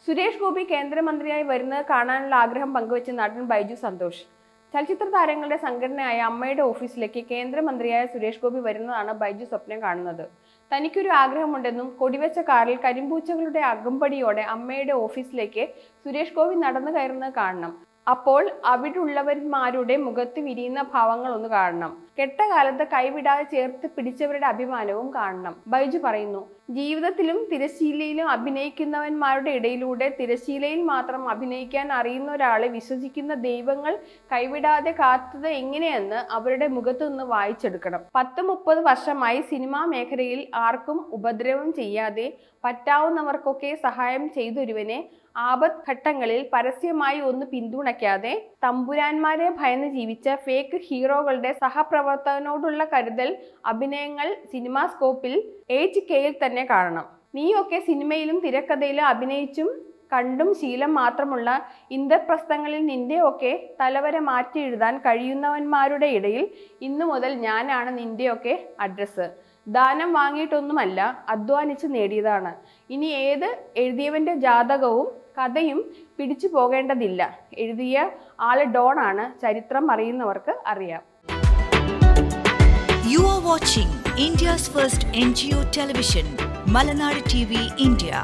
സുരേഷ് ഗോപി കേന്ദ്രമന്ത്രിയായി വരുന്നത് കാണാനുള്ള ആഗ്രഹം പങ്കുവെച്ച നടൻ ബൈജു സന്തോഷ്. ചലച്ചിത്ര താരങ്ങളുടെ സംഘടനയായ അമ്മയുടെ ഓഫീസിലേക്ക് കേന്ദ്രമന്ത്രിയായ സുരേഷ് ഗോപി വരുന്നതാണ് ബൈജു സ്വപ്നം കാണുന്നത്. തനിക്കൊരു ആഗ്രഹമുണ്ടെന്നും കൊടിവെച്ച കാറിൽ കരിമ്പൂച്ചകളുടെ അകമ്പടിയോടെ അമ്മയുടെ ഓഫീസിലേക്ക് സുരേഷ് ഗോപി നടന്നു കയറുന്നത് കാണണം. അപ്പോൾ അവിടുള്ളവന്മാരുടെ മുഖത്ത് വിരിയുന്ന ഭാവങ്ങൾ ഒന്ന് കാണണം. കെട്ടകാലത്ത് കൈവിടാതെ ചേർത്ത് പിടിച്ചവരുടെ അഭിമാനവും കാണണം. ബൈജു പറയുന്നു, ജീവിതത്തിലും തിരശ്ശീലയിലും അഭിനയിക്കുന്നവന്മാരുടെ ഇടയിലൂടെ തിരശ്ശീലയിൽ മാത്രം അഭിനയിക്കാൻ അറിയുന്ന ഒരാളെ വിശ്വസിക്കുന്ന ദൈവങ്ങൾ കൈവിടാതെ കാത്തത് എങ്ങനെയെന്ന് അവരുടെ മുഖത്തു നിന്ന് വായിച്ചെടുക്കണം. 10-30 വർഷമായി സിനിമാ മേഖലയിൽ ആർക്കും ഉപദ്രവം ചെയ്യാതെ പറ്റാവുന്നവർക്കൊക്കെ സഹായം ചെയ്തൊരുവനെ ആപത് ഘട്ടങ്ങളിൽ പരസ്യമായി ഒന്ന് പിന്തുണയ്ക്കാതെ തമ്പുരാന്മാരെ ഭയന്ന് ജീവിച്ച ഫേക്ക് ഹീറോകളുടെ സഹപ്രവർത്തകനോടുള്ള കരുതൽ അഭിനയങ്ങൾ സിനിമാസ്കോപ്പിൽ HKയിൽ തന്നെ കാണണം. നീയൊക്കെ സിനിമയിലും തിരക്കഥയിലും അഭിനയിച്ചും കണ്ടും ശീലം മാത്രമുള്ള ഇന്ദ്രപ്രസ്ഥങ്ങളിൽ നിന്റെയൊക്കെ തലവര മാറ്റി എഴുതാൻ കഴിയുന്നവന്മാരുടെ ഇടയിൽ ഇന്നു മുതൽ ഞാനാണ് നിന്റെയൊക്കെ അഡ്രസ്സ്. ദാനം വാങ്ങിയിട്ടൊന്നുമല്ല, അധ്വാനിച്ച് നേടിയതാണ്. ഇനി ഏത് എഴുതിയവന്റെ ജാതകവും കഥയും പിടിച്ചു പോകേണ്ടതില്ല. എഴുതിയ ആള് ഡോണാണ്. ചരിത്രം അറിയുന്നവർക്ക് അറിയാം. You are watching India's first NGO television, Malanadu TV India.